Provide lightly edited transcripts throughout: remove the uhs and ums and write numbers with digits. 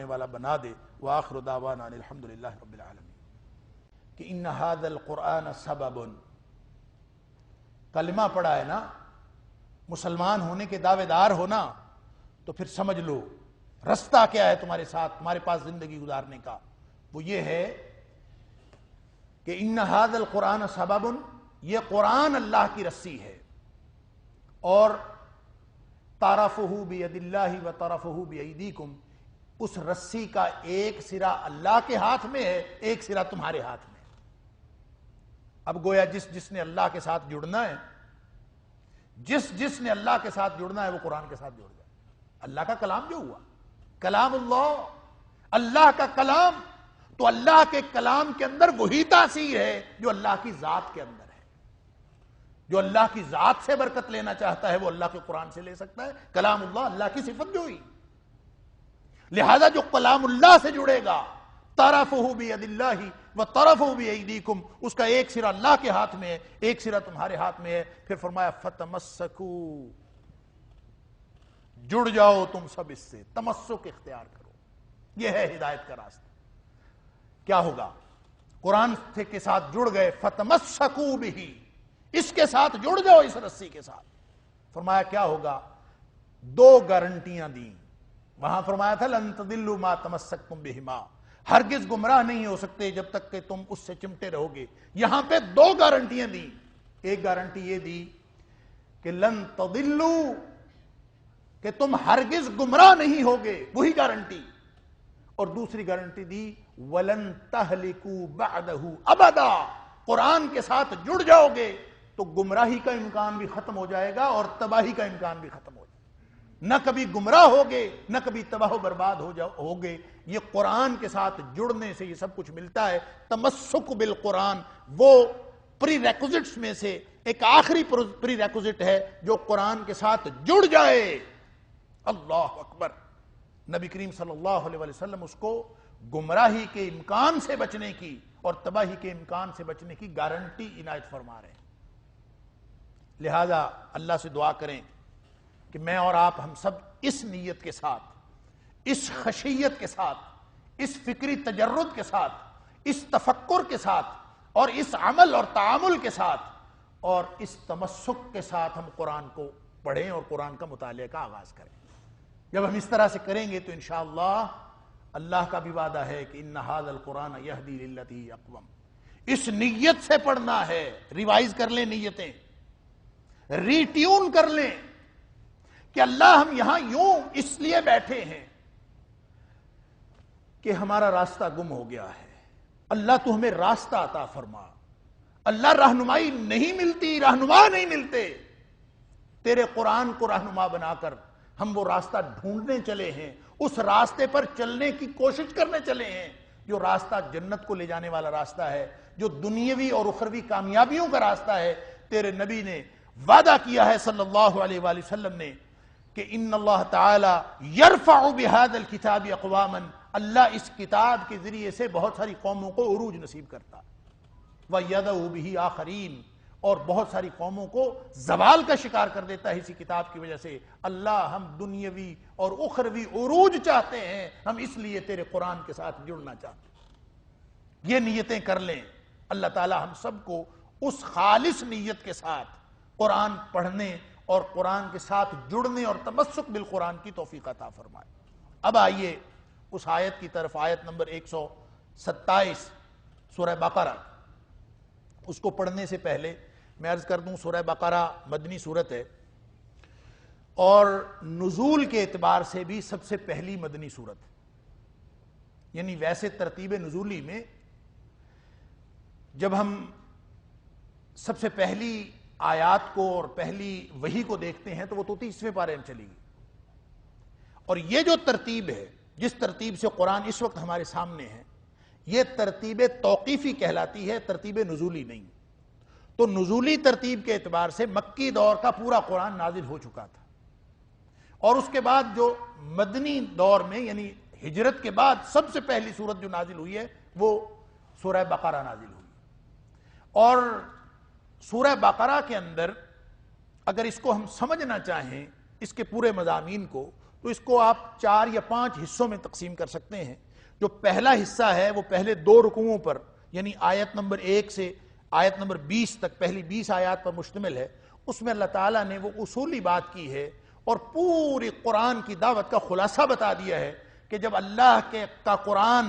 والا بنا دے۔ وآخر دعوانا ان الحمدللہ رب العالمین۔ کہ ان ھذا القرآن سبب، کلمہ پڑھا ہے نا، مسلمان ہونے کے دعوے دار ہونا، تو پھر سمجھ لو رستہ کیا ہے تمہارے ساتھ، تمہارے پاس زندگی گزارنے کا، وہ یہ ہے کہ ان ھذا القرآن سبب، یہ قرآن اللہ کی رسی ہے، اور طرفہ بید اللہ و طرفہ بایدیکم، اس رسی کا ایک سرا اللہ کے ہاتھ میں ہے، ایک سرا تمہارے ہاتھ میں ہے۔ اب گویا جس نے اللہ کے ساتھ جڑنا ہے، جس نے اللہ کے ساتھ جڑنا ہے، وہ قرآن کے ساتھ جڑ جائے۔ اللہ کا کلام جو ہوا، کلام اللہ کا کلام، تو اللہ کے کلام کے اندر وہی تاثیر ہے جو اللہ کی ذات کے اندر ہے۔ جو اللہ کی ذات سے برکت لینا چاہتا ہے وہ اللہ کے قرآن سے لے سکتا ہے۔ کلام اللہ کی صفت جو ہوئی، لہذا جو کلام اللہ سے جڑے گا، طرفہ بید اللہ و طرفہ بایدیکم، اس کا ایک سرا اللہ کے ہاتھ میں ہے، ایک سرا تمہارے ہاتھ میں ہے۔ پھر فرمایا فتمسکو، جڑ جاؤ تم سب اس سے، تمسک اختیار کرو، یہ ہے ہدایت کا راستہ۔ کیا ہوگا؟ قرآن کے ساتھ جڑ گئے، فتمسکو بہ، اس کے ساتھ جڑ جاؤ، اس رسی کے ساتھ۔ فرمایا کیا ہوگا؟ دو گارنٹیاں دیں۔ وہاں فرمایا تھا لن تضلوا ما تمسکتم بہما، ہرگز گمراہ نہیں ہو سکتے جب تک کہ تم اس سے چمٹے رہو گے۔ یہاں پہ دو گارنٹیاں دی۔ ایک گارنٹی یہ دی کہ لن تضلوا، کہ تم ہرگز گمراہ نہیں ہوگے، وہی گارنٹی، اور دوسری گارنٹی دی ولن تہلکوا بعدہ ابدا، قرآن کے ساتھ جڑ جاؤ گے تو گمراہی کا امکان بھی ختم ہو جائے گا اور تباہی کا امکان بھی ختم ہو جائے گا۔ نہ کبھی گمراہ ہوگے، نہ کبھی تباہ و برباد ہوگے۔ یہ قرآن کے ساتھ جڑنے سے یہ سب کچھ ملتا ہے۔ تمسک بالقرآن وہ پری ریکوزٹس میں سے ایک آخری پری ریکوزٹ ہے، جو قرآن کے ساتھ جڑ جائے، اللہ اکبر، نبی کریم صلی اللہ علیہ وسلم اس کو گمراہی کے امکان سے بچنے کی اور تباہی کے امکان سے بچنے کی گارنٹی عنایت فرما رہے ہیں۔ لہذا اللہ سے دعا کریں کہ میں اور آپ، ہم سب اس نیت کے ساتھ، اس خشیت کے ساتھ، اس فکری تجرد کے ساتھ، اس تفکر کے ساتھ، اور اس عمل اور تعامل کے ساتھ، اور اس تمسک کے ساتھ ہم قرآن کو پڑھیں اور قرآن کا مطالعہ کا آغاز کریں۔ جب ہم اس طرح سے کریں گے تو انشاءاللہ اللہ کا بھی وعدہ ہے کہ ان ھذا القرآن یہدی للتی ہی اقوم۔ اس نیت سے پڑھنا ہے، ریوائز کر لیں نیتیں، ری ٹیون کر لیں کہ اللہ ہم یہاں یوں اس لیے بیٹھے ہیں کہ ہمارا راستہ گم ہو گیا ہے، اللہ تو ہمیں راستہ عطا فرما۔ اللہ رہنمائی نہیں ملتی، رہنما نہیں ملتے، تیرے قرآن کو رہنما بنا کر ہم وہ راستہ ڈھونڈنے چلے ہیں، اس راستے پر چلنے کی کوشش کرنے چلے ہیں، جو راستہ جنت کو لے جانے والا راستہ ہے، جو دنیاوی اور اخروی کامیابیوں کا راستہ ہے۔ تیرے نبی نے وعدہ کیا ہے صلی اللہ علیہ وآلہ وسلم نے کہ ان اللہ تعالی یرفع بہذا الکتاب اقواما، اللہ اس کتاب کے ذریعے سے بہت ساری قوموں کو عروج نصیب کرتا، وَيَدْعُ بِهِ آخَرِينَ، اور بہت ساری قوموں کو زوال کا شکار کر دیتا ہے اسی کتاب کی وجہ سے۔ اللہ ہم دنیاوی اور اخروی عروج چاہتے ہیں، ہم اس لیے تیرے قرآن کے ساتھ جڑنا چاہتے ہیں۔ یہ نیتیں کر لیں، اللہ تعالی ہم سب کو اس خالص نیت کے ساتھ قرآن پڑھنے اور قرآن کے ساتھ جڑنے اور تمسک بالقرآن کی توفیق عطا فرمائے۔ اب آئیے اس آیت کی طرف، آیت نمبر 127 سورہ بقرہ۔ اس کو پڑھنے سے پہلے میں عرض کر دوں، سورہ بقرہ مدنی سورت ہے، اور نزول کے اعتبار سے بھی سب سے پہلی مدنی سورت ہے۔ یعنی ویسے ترتیب نزولی میں جب ہم سب سے پہلی آیات کو اور پہلی وحی کو دیکھتے ہیں تو وہ 33ویں پارے میں چلی گئی، اور یہ جو ترتیب ہے، جس ترتیب سے قرآن اس وقت ہمارے سامنے ہے، یہ ترتیب توقیفی کہلاتی ہے، ترتیب نزولی نہیں۔ تو نزولی ترتیب کے اعتبار سے مکی دور کا پورا قرآن نازل ہو چکا تھا، اور اس کے بعد جو مدنی دور میں یعنی ہجرت کے بعد سب سے پہلی سورت جو نازل ہوئی ہے وہ سورہ بقرہ نازل ہوئی۔ اور سورہ بقرہ کے اندر اگر اس کو ہم سمجھنا چاہیں، اس کے پورے مضامین کو، تو اس کو آپ 4 یا 5 حصوں میں تقسیم کر سکتے ہیں. جو پہلا حصہ ہے وہ پہلے 2 رکوعوں پر، یعنی آیت نمبر 1 سے آیت نمبر 20 تک، پہلی 20 آیات پر مشتمل ہے. اس میں اللہ تعالیٰ نے وہ اصولی بات کی ہے اور پوری قرآن کی دعوت کا خلاصہ بتا دیا ہے کہ جب اللہ کا قرآن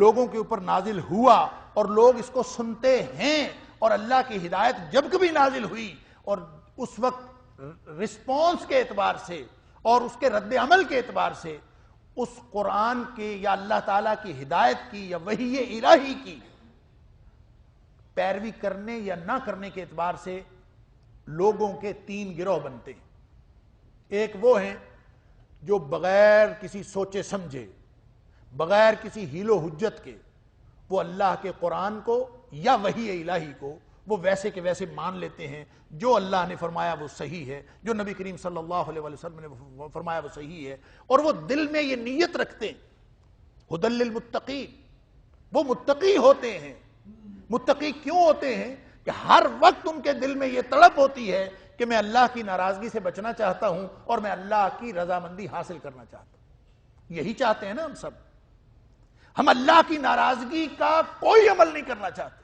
لوگوں کے اوپر نازل ہوا اور لوگ اس کو سنتے ہیں، اور اللہ کی ہدایت جب کبھی نازل ہوئی اور اس وقت رسپانس کے اعتبار سے اور اس کے رد عمل کے اعتبار سے اس قرآن کے یا اللہ تعالیٰ کی ہدایت کی یا وحی الہی کی پیروی کرنے یا نہ کرنے کے اعتبار سے لوگوں کے 3 گروہ بنتے ہیں. ایک وہ ہیں جو بغیر کسی سوچے سمجھے، بغیر کسی حیل و حجت کے، وہ اللہ کے قرآن کو یا وحی الہی کو وہ ویسے کے ویسے مان لیتے ہیں. جو اللہ نے فرمایا وہ صحیح ہے، جو نبی کریم صلی اللہ علیہ وسلم نے فرمایا وہ صحیح ہے، اور وہ دل میں یہ نیت رکھتے ہیں ھدی للمتقین. وہ متقی ہوتے ہیں. متقی کیوں ہوتے ہیں؟ کہ ہر وقت ان کے دل میں یہ تڑپ ہوتی ہے کہ میں اللہ کی ناراضگی سے بچنا چاہتا ہوں اور میں اللہ کی رضامندی حاصل کرنا چاہتا ہوں. یہی چاہتے ہیں نا ہم سب. ہم اللہ کی ناراضگی کا کوئی عمل نہیں کرنا چاہتے.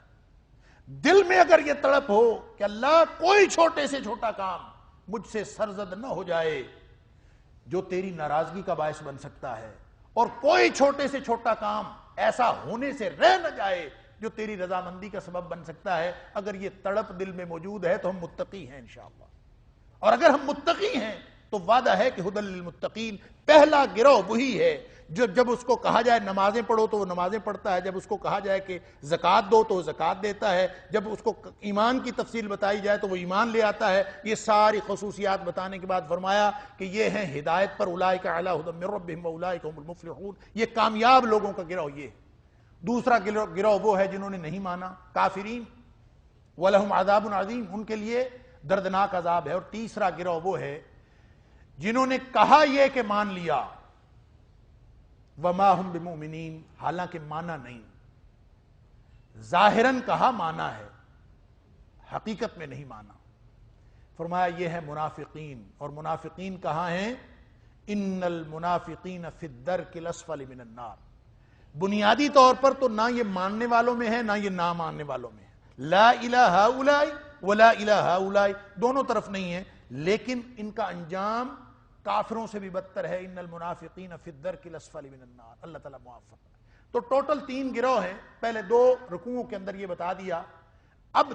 دل میں اگر یہ تڑپ ہو کہ اللہ کوئی چھوٹے سے چھوٹا کام مجھ سے سرزد نہ ہو جائے جو تیری ناراضگی کا باعث بن سکتا ہے، اور کوئی چھوٹے سے چھوٹا کام ایسا ہونے سے رہ نہ جائے جو تیری رضامندی کا سبب بن سکتا ہے، اگر یہ تڑپ دل میں موجود ہے تو ہم متقی ہیں انشاءاللہ. اور اگر ہم متقی ہیں تو وعدہ ہے کہ ھدی للمتقین پہلا گروہ وہی ہے جو جب اس کو کہا جائے نمازیں پڑھو تو وہ نمازیں پڑھتا ہے، جب اس کو کہا جائے کہ زکوٰۃ دو تو وہ زکوٰۃ دیتا ہے، جب اس کو ایمان کی تفصیل بتائی جائے تو وہ ایمان لے آتا ہے. یہ ساری خصوصیات بتانے کے بعد فرمایا کہ یہ ہیں ہدایت پر، اولئک علی ھدی من ربہم واولئک هم المفلحون. یہ کامیاب لوگوں کا گروہ یہ ہے. دوسرا گروہ وہ ہے جنہوں نے نہیں مانا، کافرین، وَلَهُمْ عَذَابٌ عَظِيمٌ، ان کے لیے دردناک عذاب ہے. اور تیسرا گروہ وہ ہے جنہوں نے کہا یہ کہ مان لیا، وَمَا هُمْ بِمُؤْمِنِينَ، حالانکہ مانا نہیں. ظاہراً کہا مانا ہے، حقیقت میں نہیں مانا. فرمایا یہ ہے منافقین. اور منافقین کہاں ہیں؟ ان المنافقین فی الدرک الاسفل من النار. بنیادی طور پر تو نہ یہ ماننے والوں میں ہے نہ یہ نہ ماننے والوں میں ہے. لا الہ ہؤلاء ولا الہ ہؤلاء، دونوں طرف نہیں ہے، لیکن ان کا انجام کافروں سے بھی بدتر ہے. ان المنافقین فی الدرک الاسفل من النار. اللہ تعالیٰ موفق. تو ٹوٹل 3 گروہ ہیں. پہلے 2 رکوعوں کے اندر یہ بتا دیا. اب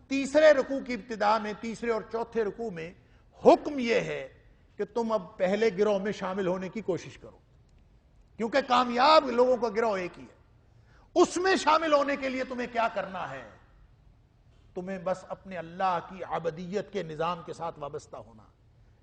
تیسرے رکوع کی ابتدا میں، تیسرے اور چوتھے رکوع میں حکم یہ ہے کہ تم اب پہلے گروہ میں شامل ہونے کی کوشش کرو، کیونکہ کامیاب لوگوں کا گروہ ایک ہی ہے. اس میں شامل ہونے کے لیے تمہیں کیا کرنا ہے؟ تمہیں بس اپنے اللہ کی عبدیت کے نظام کے ساتھ وابستہ ہونا.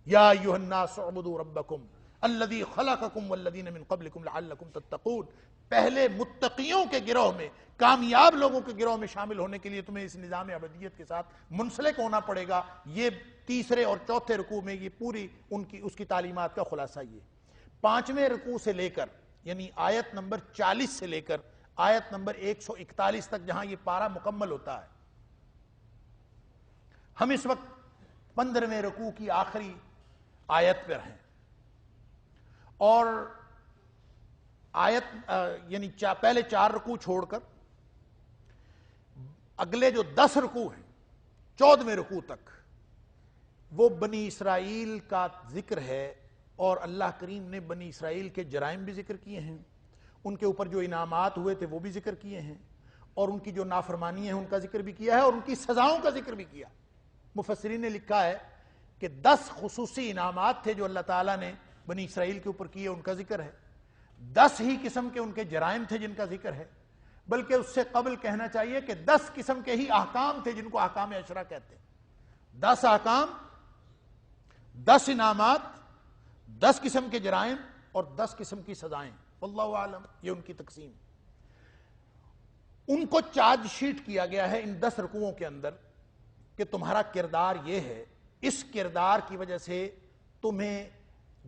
یا ایھا الناس اعبدوا ربکم الذی خلقکم والذین من قبلکم لعلکم تتقون. پہلے متقیوں کے گروہ میں، کامیاب لوگوں کے گروہ میں شامل ہونے کے لیے تمہیں اس نظام عبدیت کے ساتھ منسلک ہونا پڑے گا. یہ تیسرے اور چوتھے رکوع میں یہ پوری اس کی تعلیمات کا خلاصہ یہ. 5ویں رکوع سے لے کر، یعنی آیت نمبر 40 سے لے کر آیت نمبر 141 تک جہاں یہ پارہ مکمل ہوتا ہے، ہم اس وقت 15ویں رکوع کی آخری آیت پر ہیں. اور آیت یعنی پہلے 4 رکوع چھوڑ کر اگلے جو 10 رکوع ہیں 14ویں رکوع تک وہ بنی اسرائیل کا ذکر ہے. اور اللہ کریم نے بنی اسرائیل کے جرائم بھی ذکر کیے ہیں، ان کے اوپر جو انعامات ہوئے تھے وہ بھی ذکر کیے ہیں، اور ان کی جو نافرمانی ہے ان کا ذکر بھی کیا ہے، اور ان کی سزاؤں کا ذکر بھی کیا. مفسرین نے لکھا ہے کہ 10 خصوصی انعامات تھے جو اللہ تعالیٰ نے بنی اسرائیل کے اوپر کیے، ان کا ذکر ہے. 10 ہی قسم کے ان کے جرائم تھے جن کا ذکر ہے، بلکہ اس سے قبل کہنا چاہیے کہ 10 قسم کے ہی احکام تھے جن کو احکام عشرہ کہتے ہیں. 10 احکام، 10 انعامات، 10 قسم کے جرائم اور 10 قسم کی سزائیں. واللہ اعلم، یہ ان کی تقسیم. ان کو چارج شیٹ کیا گیا ہے ان 10 رکوعوں کے اندر کہ تمہارا کردار یہ ہے، اس کردار کی وجہ سے تمہیں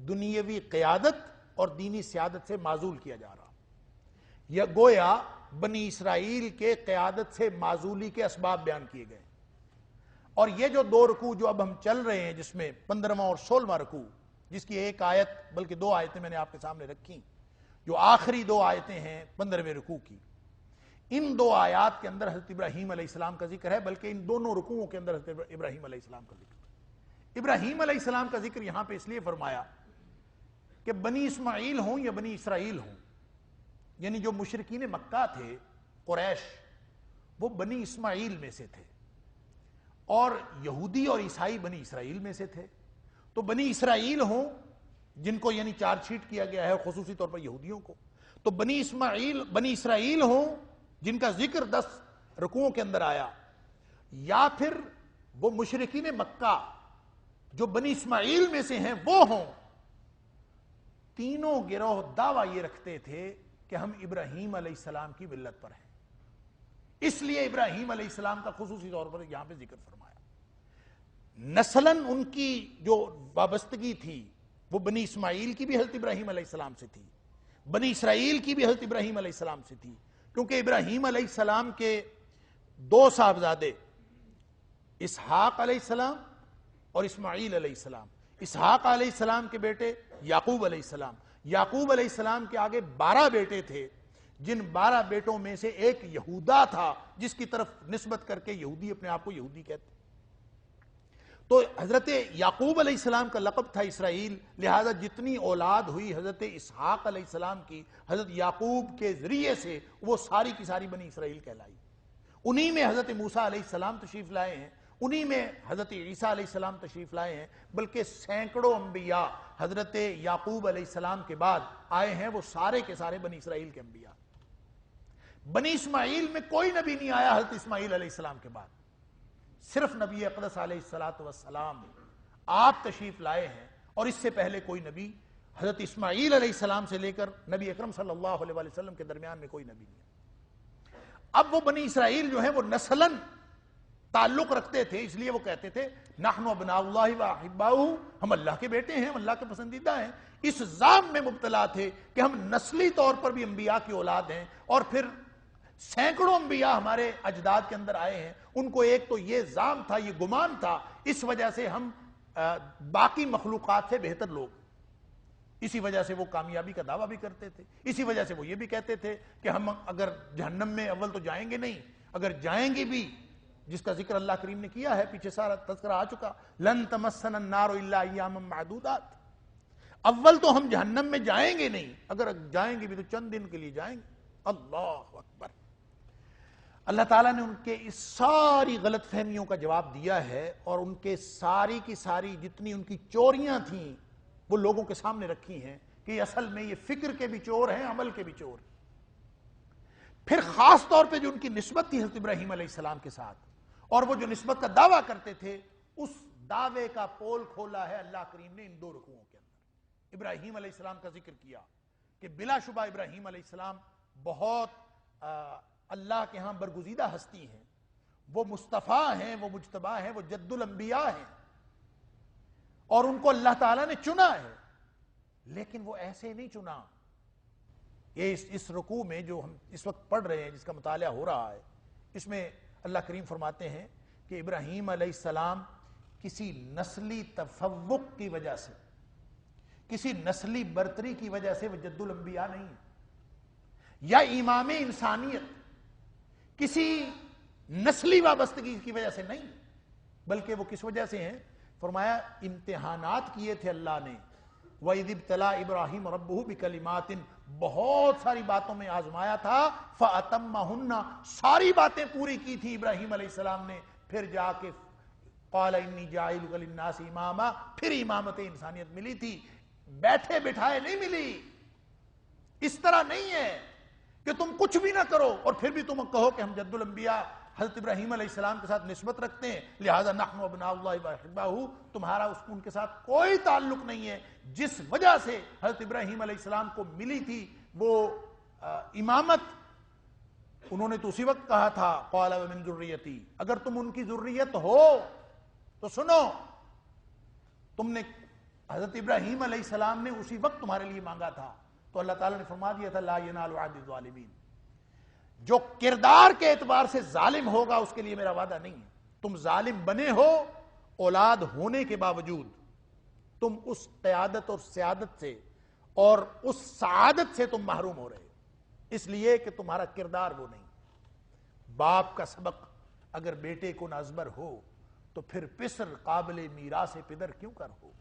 دنیاوی قیادت اور دینی سیادت سے معزول کیا جا رہا. یا گویا بنی اسرائیل کے قیادت سے معزولی کے اسباب بیان کیے گئے. اور یہ جو 2 رکوع جو اب ہم چل رہے ہیں، جس میں 15واں اور 16واں رکوع، جس کی ایک آیت بلکہ دو آیتیں میں نے آپ کے سامنے رکھی، جو آخری دو آیتیں ہیں 15ویں رکوع کی. ان دو آیات کے اندر حضرت ابراہیم علیہ السلام کا ذکر ہے، بلکہ ان دونوں رکوعوں کے اندر حضرت ابراہیم علیہ السلام کا ذکر ہے. ابراہیم علیہ السلام کا ذکر یہاں پہ اس لیے فرمایا کہ بنی اسماعیل ہوں یا بنی اسرائیل ہوں، یعنی جو مشرکین مکہ تھے قریش، وہ بنی اسماعیل میں سے تھے، اور یہودی اور عیسائی بنی اسرائیل میں سے تھے. تو بنی اسرائیل ہوں جن کو یعنی چارج شیٹ کیا گیا ہے خصوصی طور پر یہودیوں کو، تو بنی اسرائیل ہوں جن کا ذکر 10 رکوعوں کے اندر آیا، یا پھر وہ مشرکین مکہ جو بنی اسماعیل میں سے ہیں وہ ہوں. تینوں گروہ دعویٰ یہ رکھتے تھے کہ ہم ابراہیم علیہ السلام کی ملت پر ہیں، اس لیے ابراہیم علیہ السلام کا خصوصی طور پر یہاں پہ ذکر فرمایا. نسلاً ان کی جو وابستگی تھی وہ بنی اسماعیل کی بھی حضرت ابراہیم علیہ السلام سے تھی، بنی اسرائیل کی بھی حضرت ابراہیم علیہ السلام سے تھی، کیونکہ ابراہیم علیہ السلام کے 2 صاحبزادے اسحاق علیہ السلام اور اسماعیل علیہ السلام. اسحاق علیہ السلام کے بیٹے یعقوب علیہ السلام، یعقوب علیہ السلام کے آگے 12 بیٹے تھے، جن 12 بیٹوں میں سے ایک یہودا تھا جس کی طرف نسبت کر کے یہودی اپنے آپ کو یہودی کہتے. تو حضرت یعقوب علیہ السلام کا لقب تھا اسرائیل، لہذا جتنی اولاد ہوئی حضرت اسحاق علیہ السلام کی حضرت یعقوب کے ذریعے سے، وہ ساری کی ساری بنی اسرائیل کہلائی. انہی میں حضرت موسیٰ علیہ السلام تشریف لائے ہیں، انہی میں حضرت عیسیٰ علیہ السلام تشریف لائے ہیں، بلکہ سینکڑوں انبیاء حضرت یعقوب علیہ السلام کے بعد آئے ہیں، وہ سارے کے سارے بنی اسرائیل کے انبیاء. بنی اسماعیل میں کوئی نبی نہیں آیا حضرت اسماعیل علیہ السلام کے بعد، صرف نبی اقدس علیہ السلام آپ تشریف لائے ہیں، اور اس سے پہلے کوئی نبی حضرت اسماعیل علیہ السلام سے لے کر نبی اکرم صلی اللہ علیہ وسلم کے درمیان میں کوئی نبی نہیں. اب وہ بنی اسرائیل جو ہیں وہ نسلاً تعلق رکھتے تھے، اس لیے وہ کہتے تھے نحن ابناء اللہ و احباؤہ، ہم اللہ کے بیٹے ہیں، ہم اللہ کے پسندیدہ ہیں. اس ظام میں مبتلا تھے کہ ہم نسلی طور پر بھی انبیاء کی اولاد ہیں، اور پھر سینکڑوں انبیاء ہمارے اجداد کے اندر آئے ہیں. ان کو ایک تو یہ ظام تھا، یہ گمان تھا، اس وجہ سے ہم باقی مخلوقات سے بہتر لوگ، اسی وجہ سے وہ کامیابی کا دعویٰ بھی کرتے تھے. اسی وجہ سے وہ یہ بھی کہتے تھے کہ ہم اگر جہنم میں اول تو جائیں گے نہیں، اگر جائیں گے بھی، جس کا ذکر اللہ کریم نے کیا ہے، پیچھے سارا تذکرہ آ چکا، لن تمسنا النار الا ایاما معدودات، اول تو ہم جہنم میں جائیں گے نہیں، اگر جائیں گے بھی تو چند دن کے لیے جائیں گے. اللہ اکبر. اللہ تعالیٰ نے ان کے اس ساری غلط فہمیوں کا جواب دیا ہے، اور ان کے ساری کی ساری جتنی ان کی چوریاں تھیں وہ لوگوں کے سامنے رکھی ہیں کہ اصل میں یہ فکر کے بھی چور ہیں، عمل کے بھی چور ہیں. پھر خاص طور پہ جو ان کی نسبت تھی حضرت ابراہیم علیہ السلام کے ساتھ، اور وہ جو نسبت کا دعویٰ کرتے تھے، اس دعوے کا پول کھولا ہے اللہ کریم نے ان 2 رکوعوں کے اندر. ابراہیم علیہ السلام کا ذکر کیا کہ بلا شبہ ابراہیم علیہ السلام بہت اللہ کے ہاں برگزیدہ ہستی ہیں، وہ مصطفیٰ ہیں، وہ مجتبیٰ ہیں، وہ جد الانبیاء ہیں، اور ان کو اللہ تعالیٰ نے چنا ہے. لیکن وہ ایسے نہیں چنا. یہ اس رکوع میں جو ہم اس وقت پڑھ رہے ہیں، جس کا مطالعہ ہو رہا ہے، اس میں اللہ کریم فرماتے ہیں کہ ابراہیم علیہ السلام کسی نسلی تفوق کی وجہ سے، کسی نسلی برتری کی وجہ سے وہ جد الانبیاء نہیں ہیں، یا امام انسانیت کسی نسلی وابستگی کی وجہ سے نہیں، بلکہ وہ کس وجہ سے ہیں؟ فرمایا امتحانات کیے تھے اللہ نے. وَإِذِ ابْتَلَىٰ إِبْرَاهِيمَ رَبُّهُ بِكَلِمَاتٍ، بہت ساری باتوں میں آزمایا تھا. فَأَتَمَّهُنَّ، ساری باتیں پوری کی تھی ابراہیم علیہ السلام نے. پھر جا کے قَالَ إِنِّي جَاعِلُكَ لِلنَّاسِ إِمَامًا، پھر امامت انسانیت ملی تھی، بیٹھے بٹھائے نہیں ملی. اس طرح نہیں ہے کہ تم کچھ بھی نہ کرو اور پھر بھی تم کہو کہ ہم جد الانبیاء حضرت ابراہیم علیہ السلام کے ساتھ نسبت رکھتے ہیں، لہذا نحن ابناء اللہ و احباؤہ. تمہارا ان کے ساتھ کوئی تعلق نہیں ہے. جس وجہ سے حضرت ابراہیم علیہ السلام کو ملی تھی وہ امامت، انہوں نے تو اسی وقت کہا تھا قال ومن ذریتی، اگر تم ان کی ذریت ہو تو سنو، تم نے حضرت ابراہیم علیہ السلام نے اسی وقت تمہارے لیے مانگا تھا، تو اللہ تعالیٰ نے فرما دیا تھا لا ینال عہد الظالمین، جو کردار کے اعتبار سے ظالم ہوگا اس کے لیے میرا وعدہ نہیں ہے. تم ظالم بنے ہو اولاد ہونے کے باوجود، تم اس قیادت اور سیادت سے اور اس سعادت سے تم محروم ہو رہے ہو، اس لیے کہ تمہارا کردار وہ نہیں۔ باپ کا سبق اگر بیٹے کو نازبر ہو تو پھر پسر قابل میراث پدر کیوں کر ہو۔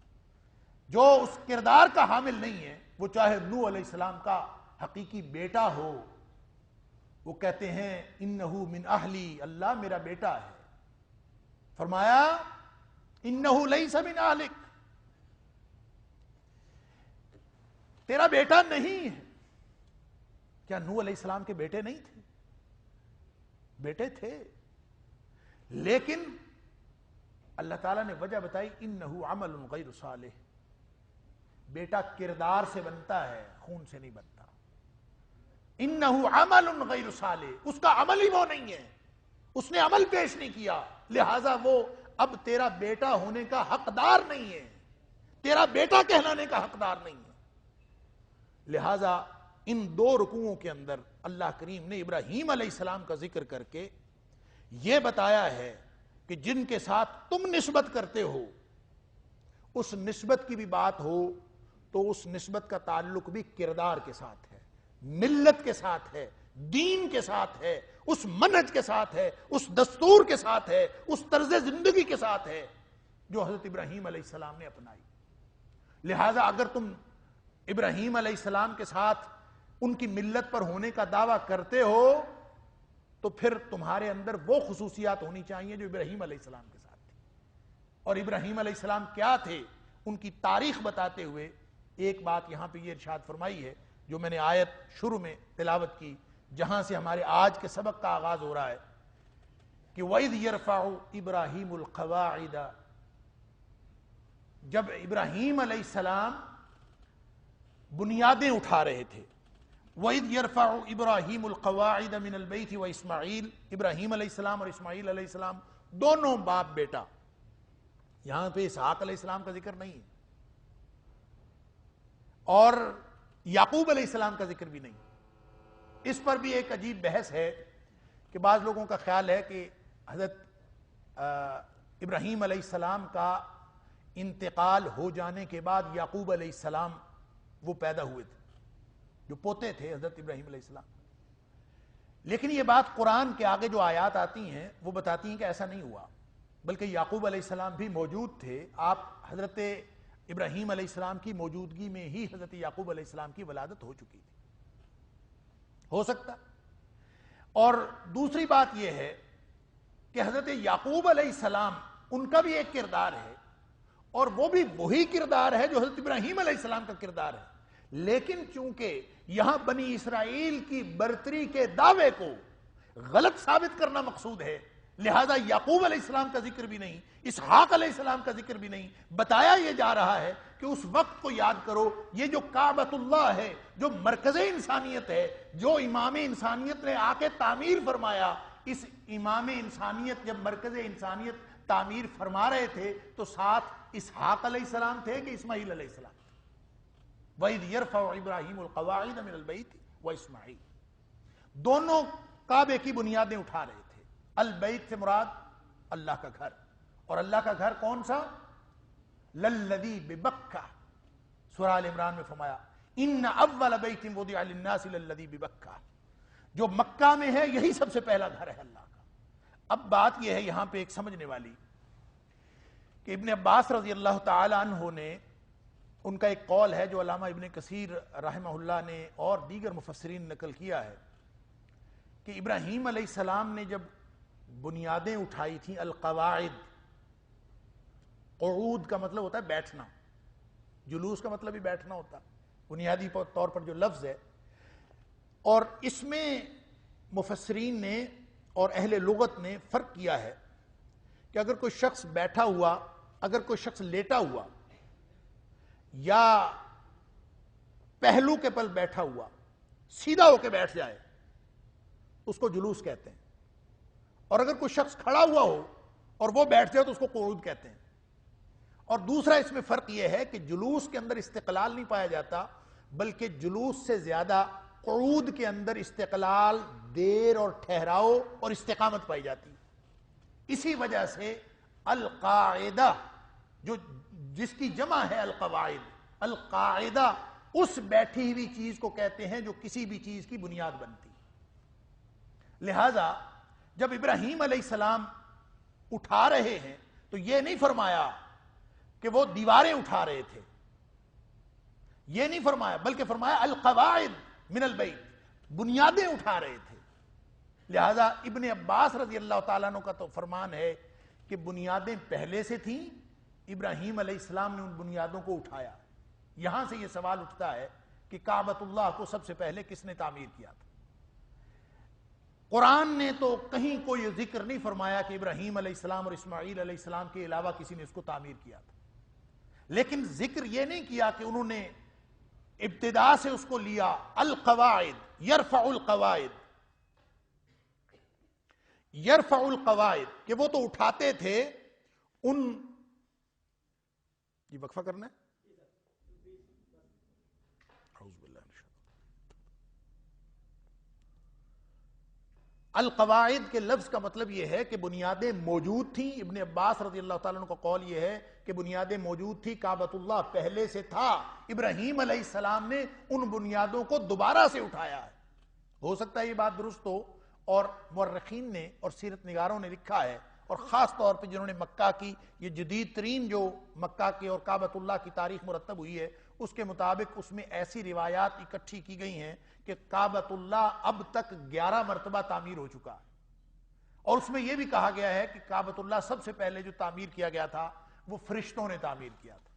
جو اس کردار کا حامل نہیں ہے، وہ چاہے نوح علیہ السلام کا حقیقی بیٹا ہو، وہ کہتے ہیں انہو من اہلی، اللہ میرا بیٹا ہے۔ فرمایا انہو لیس من اہلک، تیرا بیٹا نہیں ہے۔ کیا نوح علیہ السلام کے بیٹے نہیں تھے؟ بیٹے تھے، لیکن اللہ تعالیٰ نے وجہ بتائی انہو عمل غیر صالح، بیٹا کردار سے بنتا ہے، خون سے نہیں بنتا۔ انہو عمل غیر صالح، اس کا عمل ہی وہ نہیں ہے، اس نے عمل پیش نہیں کیا، لہذا وہ اب تیرا بیٹا ہونے کا حقدار نہیں ہے، تیرا بیٹا کہلانے کا حقدار نہیں ہے۔ لہذا ان دو رکوعوں کے اندر اللہ کریم نے ابراہیم علیہ السلام کا ذکر کر کے یہ بتایا ہے کہ جن کے ساتھ تم نسبت کرتے ہو، اس نسبت کی بھی بات ہو تو اس نسبت کا تعلق بھی کردار کے ساتھ ہے، ملت کے ساتھ ہے، دین کے ساتھ ہے، اس منہج کے ساتھ ہے، اس دستور کے ساتھ ہے، اس طرز زندگی کے ساتھ ہے جو حضرت ابراہیم علیہ السلام نے اپنائی۔ لہذا اگر تم ابراہیم علیہ السلام کے ساتھ ان کی ملت پر ہونے کا دعویٰ کرتے ہو تو پھر تمہارے اندر وہ خصوصیات ہونی چاہیے جو ابراہیم علیہ السلام کے ساتھ تھی۔ اور ابراہیم علیہ السلام کیا تھے، ان کی تاریخ بتاتے ہوئے ایک بات یہاں پہ یہ ارشاد فرمائی ہے جو میں نے آیت شروع میں تلاوت کی، جہاں سے ہمارے آج کے سبق کا آغاز ہو رہا ہے کہ وَإِذْ يَرْفَعُ إِبْرَاهِيمُ الْقَوَاعِدَ، جب ابراہیم علیہ السلام بنیادیں اٹھا رہے تھے۔ وَإِذْ يَرْفَعُ إِبْرَاهِيمُ الْقَوَاعِدَ مِنَ الْبَيْتِ وَإِسْمَعِيلُ، ابراہیم علیہ السلام اور اسماعیل علیہ السلام دونوں باپ بیٹا، یہاں پہ اسحاق علیہ السلام کا ذکر نہیں ہے اور یعقوب علیہ السلام کا ذکر بھی نہیں۔ اس پر بھی ایک عجیب بحث ہے کہ بعض لوگوں کا خیال ہے کہ حضرت ابراہیم علیہ السلام کا انتقال ہو جانے کے بعد یعقوب علیہ السلام وہ پیدا ہوئے تھے جو پوتے تھے حضرت ابراہیم علیہ السلام، لیکن یہ بات قرآن کے آگے جو آیات آتی ہیں وہ بتاتی ہیں کہ ایسا نہیں ہوا، بلکہ یعقوب علیہ السلام بھی موجود تھے۔ آپ حضرت ابراہیم علیہ السلام کی موجودگی میں ہی حضرت یعقوب علیہ السلام کی ولادت ہو چکی تھی، ہو سکتا۔ اور دوسری بات یہ ہے کہ حضرت یعقوب علیہ السلام ان کا بھی ایک کردار ہے اور وہ بھی وہی کردار ہے جو حضرت ابراہیم علیہ السلام کا کردار ہے، لیکن چونکہ یہاں بنی اسرائیل کی برتری کے دعوے کو غلط ثابت کرنا مقصود ہے، لہذا یعقوب علیہ السلام کا ذکر بھی نہیں، اسحاق علیہ السلام کا ذکر بھی نہیں۔ بتایا یہ جا رہا ہے کہ اس وقت کو یاد کرو، یہ جو کعبۃ اللہ ہے، جو مرکز انسانیت ہے، جو امام انسانیت نے آ کے تعمیر فرمایا، اس امام انسانیت جب مرکز انسانیت تعمیر فرما رہے تھے تو ساتھ اسحاق علیہ السلام تھے کہ اسماعیل علیہ السلام؟ وَإِذْ يَرْفَعُ إِبْرَاهِيمُ الْقَوَاعِدَ مِنَ الْبَيْتِ وَإِسْمَعِيلُ، دونوں کعبے کی بنیادیں اٹھا رہے تھے۔ البیت سے مراد اللہ کا گھر، اور اللہ کا گھر کون سا؟ لَلَّذِي بِبَكَّةَ، سورہ آل عمران میں فرمایا إِنَّ أَوَّلَ بَيْتٍ وُضِعَ لِلنَّاسِ لَلَّذِي بِبَكَّةَ، جو مکہ میں ہے یہی سب سے پہلا گھر ہے اللہ کا۔ اب بات یہ ہے یہاں پہ ایک سمجھنے والی کہ ابن عباس رضی اللہ تعالی عنہ نے، ان کا ایک قول ہے جو علامہ ابن کثیر رحمہ اللہ نے اور دیگر مفسرین نقل کیا ہے کہ ابراہیم علیہ السلام نے جب بنیادیں اٹھائی تھیں، القواعد، قعود کا مطلب ہوتا ہے بیٹھنا، جلوس کا مطلب ہی بیٹھنا ہوتا، بنیادی طور پر جو لفظ ہے، اور اس میں مفسرین نے اور اہل لغت نے فرق کیا ہے کہ اگر کوئی شخص بیٹھا ہوا، اگر کوئی شخص لیٹا ہوا یا پہلو کے پل بیٹھا ہوا سیدھا ہو کے بیٹھ جائے اس کو جلوس کہتے ہیں، اور اگر کوئی شخص کھڑا ہوا ہو اور وہ بیٹھ جائے تو اس کو قعود کہتے ہیں۔ اور دوسرا اس میں فرق یہ ہے کہ جلوس کے اندر استقلال نہیں پایا جاتا، بلکہ جلوس سے زیادہ قعود کے اندر استقلال، دیر اور ٹھہراؤ اور استقامت پائی جاتی۔ اسی وجہ سے القاعدہ جو جس کی جمع ہے القواعد. القاعدہ اس بیٹھی ہوئی چیز کو کہتے ہیں جو کسی بھی چیز کی بنیاد بنتی. لہذا جب ابراہیم علیہ السلام اٹھا رہے ہیں تو یہ نہیں فرمایا کہ وہ دیواریں اٹھا رہے تھے، یہ نہیں فرمایا، بلکہ فرمایا القواعد من البیت، بنیادیں اٹھا رہے تھے. لہذا ابن عباس رضی اللہ تعالیٰ عنہ کا تو فرمان ہے کہ بنیادیں پہلے سے تھیں، ابراہیم علیہ السلام نے ان بنیادوں کو اٹھایا. یہاں سے یہ سوال اٹھتا ہے کہ کعبۃ اللہ کو سب سے پہلے کس نے تعمیر کیا تھا؟ قرآن نے تو کہیں کوئی ذکر نہیں فرمایا کہ ابراہیم علیہ السلام اور اسماعیل علیہ السلام کے علاوہ کسی نے اس کو تعمیر کیا تھا، لیکن ذکر یہ نہیں کیا کہ انہوں نے ابتدا سے اس کو لیا. القواعد یرفع القواعد، یرفع القواعد، کہ وہ تو اٹھاتے تھے ان. یہ وقفہ کرنا ہے. القواعد کے لفظ کا مطلب یہ ہے کہ بنیادیں موجود تھیں. ابن عباس رضی اللہ تعالیٰ عنہ کا قول یہ ہے کہ بنیادیں موجود تھی، کعبۃ اللہ پہلے سے تھا، ابراہیم علیہ السلام نے ان بنیادوں کو دوبارہ سے اٹھایا ہے. ہو سکتا ہے یہ بات درست ہو، اور مورخین نے اور سیرت نگاروں نے لکھا ہے، اور خاص طور پہ جنہوں نے مکہ کی یہ جدید ترین جو مکہ کے اور کعبۃ اللہ کی تاریخ مرتب ہوئی ہے اس کے مطابق اس میں ایسی روایات اکٹھی کی گئی ہیں کہ کعبۃ اللہ اب تک 11 مرتبہ تعمیر ہو چکا ہے. اور اس میں یہ بھی کہا گیا ہے کہ کعبۃ اللہ سب سے پہلے جو تعمیر کیا گیا تھا وہ فرشتوں نے تعمیر کیا تھا.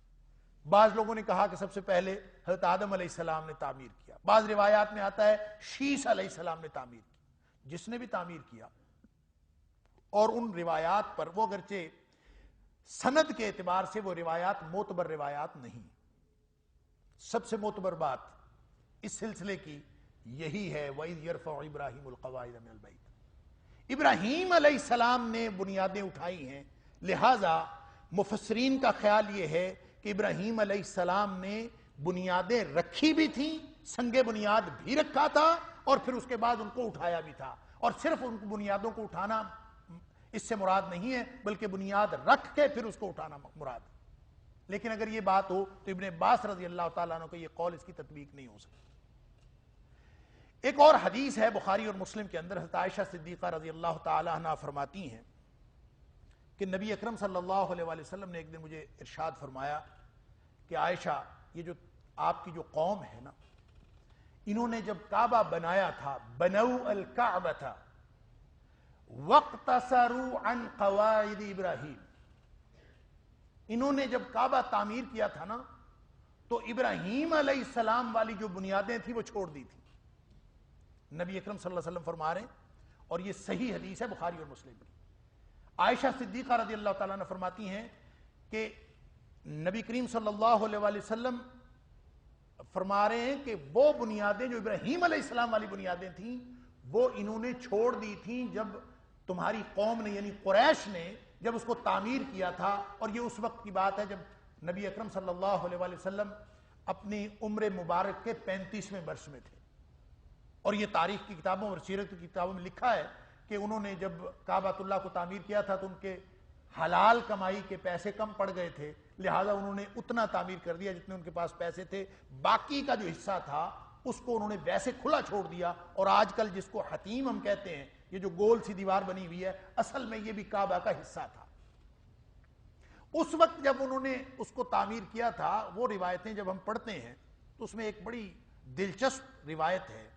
بعض لوگوں نے کہا کہ سب سے پہلے حضرت آدم علیہ السلام نے تعمیر کیا. بعض روایات میں آتا ہے شیش علیہ السلام نے تعمیر کی. جس نے بھی تعمیر کیا، اور ان روایات پر وہ اگرچہ سند کے اعتبار سے وہ روایات معتبر روایات نہیں. سب سے معتبر بات اس سلسلے کی یہی ہے وَإِذْ يَرْفَعُ إِبْرَاهِيمُ الْقَوَاعِدَ مِنَ الْبَيْتِ. ابراہیم علیہ السلام نے بنیادیں اٹھائی ہیں. لہذا مفسرین کا خیال یہ ہے کہ ابراہیم علیہ السلام نے بنیادیں رکھی بھی تھیں، سنگ بنیاد بھی رکھا تھا، اور پھر اس کے بعد ان کو اٹھایا بھی تھا. اور صرف ان بنیادوں کو اٹھانا اس سے مراد نہیں ہے، بلکہ بنیاد رکھ کے پھر اس کو اٹھانا مراد. لیکن اگر یہ بات ہو تو ابن عباس رضی اللہ تعالیٰ عنہ کا یہ قول اس کی تطبیق نہیں ہو سکتی. ایک اور حدیث ہے بخاری اور مسلم کے اندر، حضرت عائشہ صدیقہ رضی اللہ تعالیٰ عنہ فرماتی ہیں کہ نبی اکرم صلی اللہ علیہ وآلہ وسلم نے ایک دن مجھے ارشاد فرمایا کہ عائشہ، یہ جو آپ کی جو قوم ہے نا، انہوں نے جب کعبہ بنایا تھا، بنو الکعبۃ واقتصروا عن قواعد ابراہیم، انہوں نے جب کعبہ تعمیر کیا تھا نا تو ابراہیم علیہ السلام والی جو بنیادیں تھیں وہ چھوڑ دی تھی. نبی اکرم صلی اللہ علیہ وسلم فرما رہے ہیں، اور یہ صحیح حدیث ہے بخاری اور مسلم کی. عائشہ صدیقہ رضی اللہ تعالیٰ عنہ فرماتی ہیں کہ نبی کریم صلی اللہ علیہ وآلہ وسلم فرما رہے ہیں کہ وہ بنیادیں جو ابراہیم علیہ السلام والی بنیادیں تھیں وہ انہوں نے چھوڑ دی تھیں جب تمہاری قوم نے یعنی قریش نے جب اس کو تعمیر کیا تھا. اور یہ اس وقت کی بات ہے جب نبی اکرم صلی اللہ علیہ وآلہ وسلم اپنی عمر مبارک کے 35ویں برس میں تھے. اور یہ تاریخ کی کتابوں اور سیرت کی کتابوں میں لکھا ہے کہ انہوں نے جب کعبۃ اللہ کو تعمیر کیا تھا تو ان کے حلال کمائی کے پیسے کم پڑ گئے تھے، لہٰذا انہوں نے اتنا تعمیر کر دیا جتنے ان کے پاس پیسے تھے. باقی کا جو حصہ تھا اس کو انہوں نے ویسے کھلا چھوڑ دیا. اور آج کل جس کو حتیم ہم کہتے ہیں، یہ جو گول سی دیوار بنی ہوئی ہے، اصل میں یہ بھی کعبہ کا حصہ تھا. اس وقت جب انہوں نے اس کو تعمیر کیا تھا، وہ روایتیں جب ہم پڑھتے ہیں تو اس میں ایک بڑی دلچسپ روایت ہے.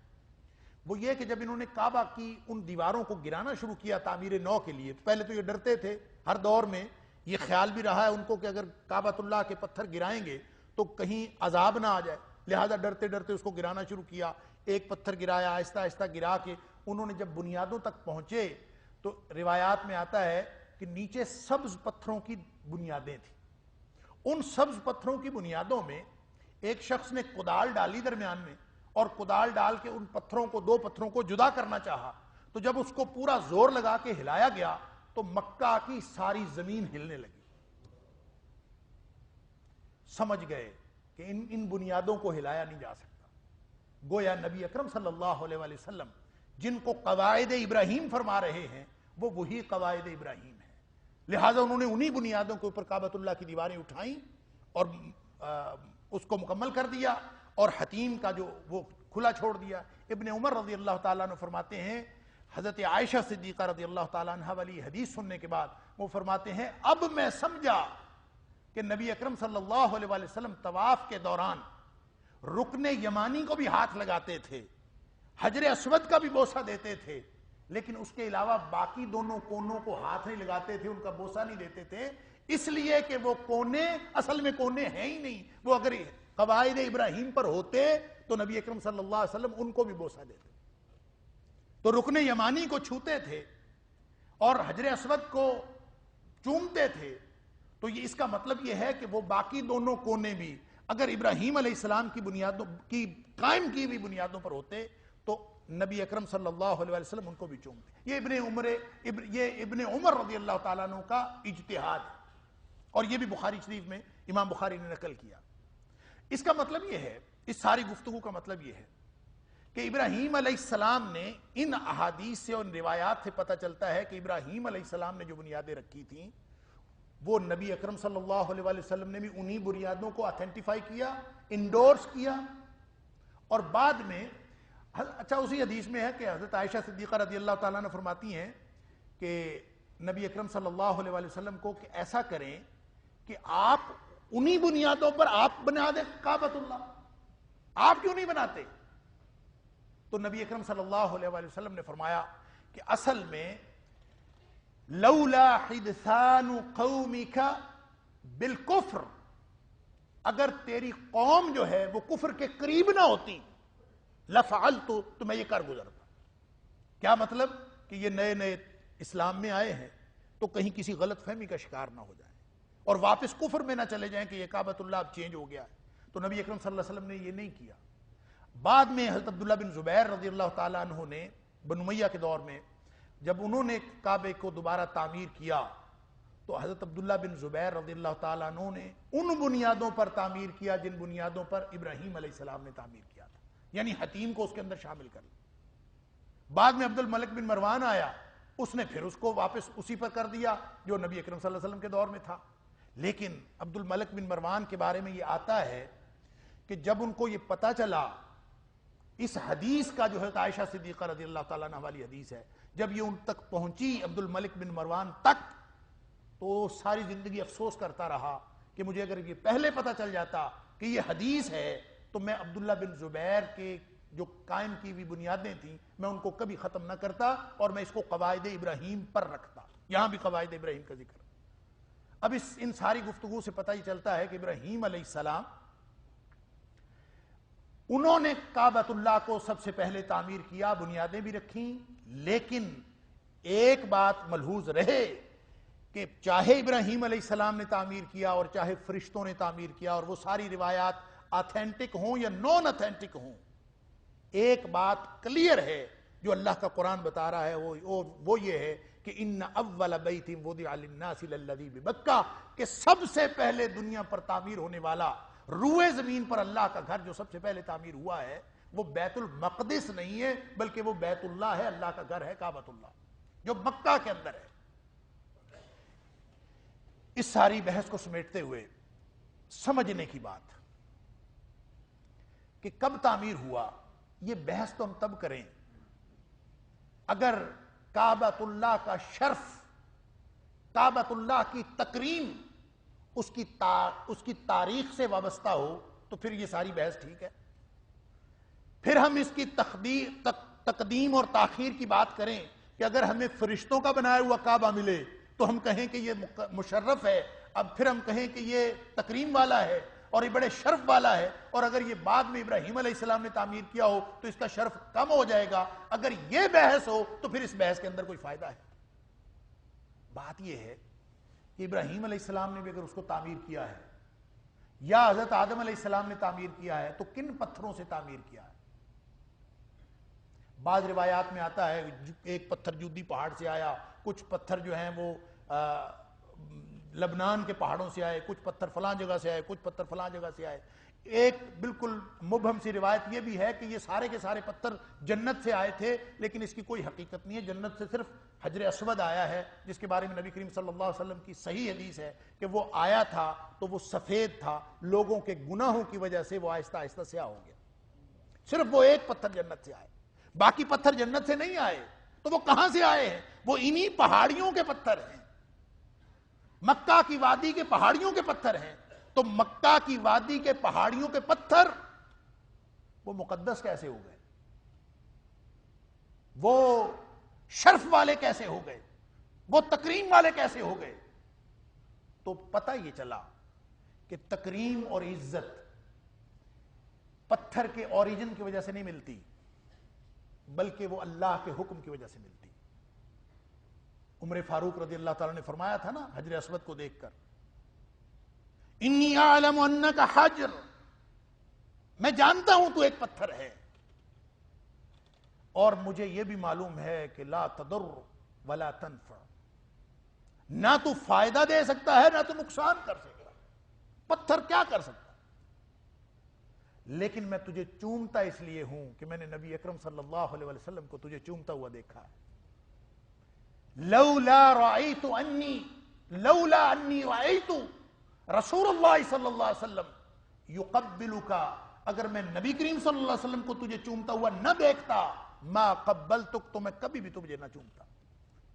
وہ یہ کہ جب انہوں نے کعبہ کی ان دیواروں کو گرانا شروع کیا تعمیر نو کے لیے، پہلے تو یہ ڈرتے تھے. ہر دور میں یہ خیال بھی رہا ہے ان کو کہ اگر کعبۃ اللہ کے پتھر گرائیں گے تو کہیں عذاب نہ آ جائے، لہذا ڈرتے ڈرتے اس کو گرانا شروع کیا. ایک پتھر گرایا، آہستہ آہستہ گرا کے انہوں نے جب بنیادوں تک پہنچے تو روایات میں آتا ہے کہ نیچے سبز پتھروں کی بنیادیں تھیں. ان سبز پتھروں کی بنیادوں میں ایک شخص نے کدال ڈالی درمیان میں، اور کدال ڈال کے ان پتھروں کو، دو پتھروں کو جدا کرنا چاہا. تو جب اس کو پورا زور لگا کے ہلایا گیا تو مکہ کی ساری زمین ہلنے لگی. سمجھ گئے کہ ان بنیادوں کو ہلایا نہیں جا سکتا. گویا نبی اکرم صلی اللہ علیہ وآلہ وسلم جن کو قواعد ابراہیم فرما رہے ہیں وہ وہی قواعد ابراہیم ہیں. لہٰذا انہوں نے انہی بنیادوں کے اوپر کعبۃ اللہ کی دیواریں اٹھائیں اور اس کو مکمل کر دیا اور حتیم کا جو وہ کھلا چھوڑ دیا۔ ابن عمر رضی اللہ تعالیٰ عنہ فرماتے ہیں، حضرت عائشہ صدیقہ رضی اللہ تعالیٰ عنہ والی حدیث سننے کے بعد وہ فرماتے ہیں اب میں سمجھا کہ نبی اکرم صلی اللہ علیہ وآلہ وسلم طواف کے دوران رکن یمانی کو بھی ہاتھ لگاتے تھے، حجر اسود کا بھی بوسہ دیتے تھے، لیکن اس کے علاوہ باقی دونوں کونوں کو ہاتھ نہیں لگاتے تھے، ان کا بوسہ نہیں دیتے تھے، اس لیے کہ وہ کونے اصل میں کونے ہیں ہی نہیں۔ وہ اگر قواعد ابراہیم پر ہوتے تو نبی اکرم صلی اللہ علیہ وسلم ان کو بھی بوسہ دیتے، تو رکن یمانی کو چھوتے تھے اور حجر اسود کو چومتے تھے، تو یہ اس کا مطلب یہ ہے کہ وہ باقی دونوں کونے بھی اگر ابراہیم علیہ السلام کی بنیادوں کی قائم کی ہوئی بنیادوں پر ہوتے تو نبی اکرم صلی اللہ علیہ وسلم ان کو بھی چومتے۔ یہ ابن عمر رضی اللہ تعالیٰ عنہ کا اجتہاد ہے، اور یہ بھی بخاری شریف میں امام بخاری نے نقل کیا۔ اس کا مطلب یہ ہے، اس ساری گفتگو کا مطلب یہ ہے کہ ابراہیم علیہ السلام نے ان احادیث سے اور ان روایات سے پتہ چلتا ہے کہ ابراہیم علیہ السلام نے جو بنیادیں رکھی تھیں وہ نبی اکرم صلی اللہ علیہ وسلم نے بھی انہی بنیادوں کو اتھینٹیفائی کیا، انڈورس کیا، اور بعد میں اچھا اسی حدیث میں ہے کہ حضرت عائشہ صدیقہ رضی اللہ تعالیٰ عنہ فرماتی ہیں کہ نبی اکرم صلی اللہ علیہ وسلم کو کہ ایسا کریں کہ آپ انہی بنیادوں پر آپ بنا دیں کعبۃ اللہ، آپ کیوں نہیں بناتے؟ تو نبی اکرم صلی اللہ علیہ وسلم نے فرمایا کہ اصل میں لولا حدثان قومک بالکفر، اگر تیری قوم جو ہے وہ کفر کے قریب نہ ہوتی لفعلت، تو میں یہ کر گزرتا۔ کیا مطلب کہ یہ نئے نئے اسلام میں آئے ہیں تو کہیں کسی غلط فہمی کا شکار نہ ہو جائیں اور واپس کفر میں نہ چلے جائیں کہ یہ کعبۃ اللہ اب چینج ہو گیا ہے۔ تو نبی اکرم صلی اللہ علیہ وسلم نے یہ نہیں کیا۔ بعد میں حضرت عبداللہ بن زبیر رضی اللہ تعالیٰ عنہ نے بنو امیہ کے دور میں جب انہوں نے کعبے کو دوبارہ تعمیر کیا تو حضرت عبداللہ بن زبیر رضی اللہ تعالیٰ عنہ نے ان بنیادوں پر تعمیر کیا جن بنیادوں پر ابراہیم علیہ السلام نے تعمیر کیا تھا، یعنی حتیم کو اس کے اندر شامل کر لیا۔ بعد میں عبد الملک بن مروان آیا، اس نے پھر اس کو واپس اسی پر کر دیا جو نبی اکرم صلی اللہ علیہ وسلم کے دور میں تھا۔ لیکن عبد الملک بن مروان کے بارے میں یہ آتا ہے کہ جب ان کو یہ پتا چلا اس حدیث کا جو ہے عائشہ صدیقہ رضی اللہ تعالیٰ عنہ والی حدیث ہے، جب یہ ان تک پہنچی عبد الملک بن مروان تک تو ساری زندگی افسوس کرتا رہا کہ مجھے اگر یہ پہلے پتا چل جاتا کہ یہ حدیث ہے تو میں عبداللہ بن زبیر کے جو قائم کی ہوئی بنیادیں تھیں میں ان کو کبھی ختم نہ کرتا اور میں اس کو قواعد ابراہیم پر رکھتا۔ یہاں بھی قواعد ابراہیم کا ذکر۔ اب ان ساری گفتگو سے پتہ ہی چلتا ہے کہ ابراہیم علیہ السلام انہوں نے کعبۃ اللہ کو سب سے پہلے تعمیر کیا، بنیادیں بھی رکھیں، لیکن ایک بات ملحوظ رہے کہ چاہے ابراہیم علیہ السلام نے تعمیر کیا اور چاہے فرشتوں نے تعمیر کیا اور وہ ساری روایات آتھینٹک ہوں یا نون آتھینٹک ہوں، ایک بات کلیئر ہے جو اللہ کا قرآن بتا رہا ہے وہ یہ ہے کہ ان اول بیت وضع للناس للذی ببکہ، کہ سب سے پہلے دنیا پر تعمیر ہونے والا روئے زمین پر اللہ کا گھر جو سب سے پہلے تعمیر ہوا ہے وہ بیت المقدس نہیں ہے بلکہ وہ بیت اللہ ہے، اللہ کا گھر ہے کعبۃ اللہ جو مکہ کے اندر ہے۔ اس ساری بحث کو سمیٹتے ہوئے سمجھنے کی بات کہ کب تعمیر ہوا، یہ بحث تو ہم تب کریں اگر کعبۃ اللہ کا شرف، کعبۃ اللہ کی تکریم اس کی تاریخ سے وابستہ ہو تو پھر یہ ساری بحث ٹھیک ہے۔ پھر ہم اس کی تقدیم اور تاخیر کی بات کریں کہ اگر ہمیں فرشتوں کا بنایا ہوا کعبہ ملے تو ہم کہیں کہ یہ مشرف ہے، اب پھر ہم کہیں کہ یہ تکریم والا ہے اور یہ بڑے شرف والا ہے، اور اگر یہ بعد میں ابراہیم علیہ السلام نے تعمیر کیا ہو تو اس کا شرف کم ہو جائے گا۔ اگر یہ بحث ہو تو پھر اس بحث کے اندر کوئی فائدہ ہے؟ بات یہ ہے کہ ابراہیم علیہ السلام نے بھی اگر اس کو تعمیر کیا ہے یا حضرت آدم علیہ السلام نے تعمیر کیا ہے تو کن پتھروں سے تعمیر کیا ہے؟ بعض روایات میں آتا ہے ایک پتھر جودی پہاڑ سے آیا، کچھ پتھر جو ہیں وہ لبنان کے پہاڑوں سے آئے، کچھ پتھر فلاں جگہ سے آئے، کچھ پتھر فلاں جگہ سے آئے۔ ایک بالکل مبہم سی روایت یہ بھی ہے کہ یہ سارے کے سارے پتھر جنت سے آئے تھے، لیکن اس کی کوئی حقیقت نہیں ہے. جنت سے صرف حجر اسود آیا ہے، جس کے بارے میں نبی کریم صلی اللہ علیہ وسلم کی صحیح حدیث ہے کہ وہ آیا تھا تو وہ سفید تھا، لوگوں کے گناہوں کی وجہ سے وہ آہستہ آہستہ سیاہ ہو گیا. صرف وہ ایک پتھر جنت سے آئے، باقی پتھر جنت سے نہیں آئے. تو وہ کہاں سے آئے ہیں؟ وہ انہی پہاڑیوں کے پتھر ہیں، مکہ کی وادی کے پہاڑیوں کے پتھر ہیں. تو مکہ کی وادی کے پہاڑیوں کے پتھر وہ مقدس کیسے ہو گئے؟ وہ شرف والے کیسے ہو گئے؟ وہ تکریم والے کیسے ہو گئے؟ تو پتہ یہ چلا کہ تکریم اور عزت پتھر کے اوریجن کی وجہ سے نہیں ملتی، بلکہ وہ اللہ کے حکم کی وجہ سے ملتی. عمر فاروق رضی اللہ تعالیٰ نے فرمایا تھا نا حجر اسود کو دیکھ کر، انی اعلم انک حجر، میں جانتا ہوں تو ایک پتھر ہے، اور مجھے یہ بھی معلوم ہے کہ لا تضر ولا تنفع، نہ تو فائدہ دے سکتا ہے نہ تو نقصان کر سکتا. پتھر کیا کر سکتا؟ لیکن میں تجھے چومتا اس لیے ہوں کہ میں نے نبی اکرم صلی اللہ علیہ وسلم کو تجھے چومتا ہوا دیکھا ہے. لولا انی رأیت رسول اللہ صلی اللہ علیہ وسلم یقبلک، اگر میں نبی کریم صلی اللہ علیہ وسلم کو تجھے چومتا ہوا نہ دیکھتا، ما قبلتک، تو میں کبھی بھی تجھے نہ چومتا.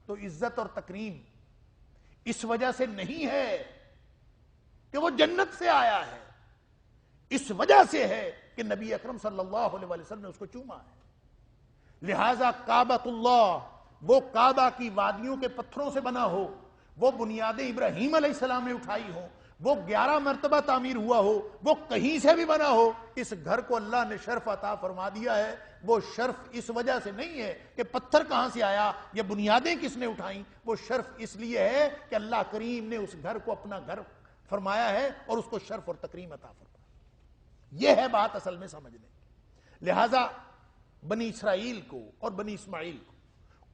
تو عزت اور تکریم اس وجہ سے نہیں ہے کہ وہ جنت سے آیا ہے، اس وجہ سے ہے کہ نبی اکرم صلی اللہ علیہ وسلم نے اس کو چوما ہے. لہذا کعبۃ اللہ، وہ کعبہ کی وادیوں کے پتھروں سے بنا ہو، وہ بنیادیں ابراہیم علیہ السلام نے اٹھائی ہو، وہ 11 مرتبہ تعمیر ہوا ہو، وہ کہیں سے بھی بنا ہو، اس گھر کو اللہ نے شرف عطا فرما دیا ہے. وہ شرف اس وجہ سے نہیں ہے کہ پتھر کہاں سے آیا یا بنیادیں کس نے اٹھائیں، وہ شرف اس لیے ہے کہ اللہ کریم نے اس گھر کو اپنا گھر فرمایا ہے اور اس کو شرف اور تکریم عطا فرمایا. یہ ہے بات اصل میں سمجھنے کی. لہذا بنی اسرائیل کو اور بنی اسماعیل کو،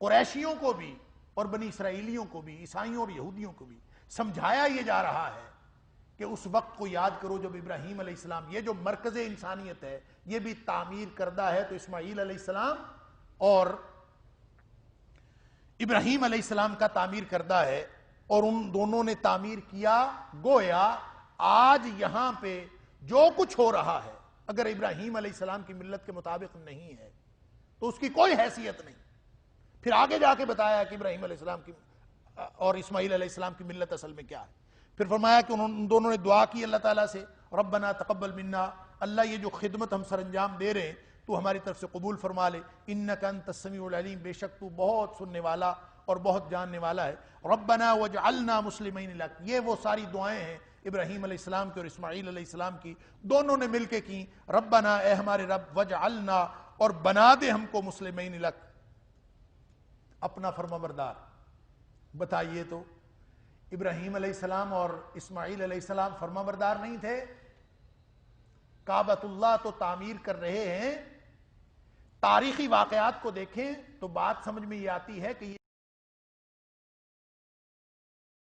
قریشیوں کو بھی اور بنی اسرائیلیوں کو بھی، عیسائیوں اور یہودیوں کو بھی سمجھایا یہ جا رہا ہے کہ اس وقت کو یاد کرو جب ابراہیم علیہ السلام، یہ جو مرکز انسانیت ہے یہ بھی تعمیر کردہ ہے. تو اسماعیل علیہ السلام اور ابراہیم علیہ السلام کا تعمیر کردہ ہے، اور ان دونوں نے تعمیر کیا. گویا آج یہاں پہ جو کچھ ہو رہا ہے اگر ابراہیم علیہ السلام کی ملت کے مطابق نہیں ہے تو اس کی کوئی حیثیت نہیں. پھر آگے جا کے بتایا کہ ابراہیم علیہ السلام کی اور اسماعیل علیہ السلام کی ملت اصل میں کیا ہے. پھر فرمایا کہ ان دونوں نے دعا کی اللہ تعالیٰ سے، ربنا تقبل منا، اللہ یہ جو خدمت ہم سر انجام دے رہے ہیں تو ہماری طرف سے قبول فرما لے. انک انت السمیع العلیم، بے شک تو بہت سننے والا اور بہت جاننے والا ہے. ربنا وجعلنا مسلمین لک، یہ وہ ساری دعائیں ہیں ابراہیم علیہ السلام کی اور اسماعیل علیہ السلام کی، دونوں نے مل کے کی. ربنا، اے ہمارے رب، وجعلنا، اور بنا دے ہم کو، مسلمین لک، اپنا فرما بردار. بتائیے تو ابراہیم علیہ السلام اور اسماعیل علیہ السلام فرما بردار نہیں تھے؟ کعبۃ اللہ تو تعمیر کر رہے ہیں. تاریخی واقعات کو دیکھیں تو بات سمجھ میں یہ آتی ہے کہ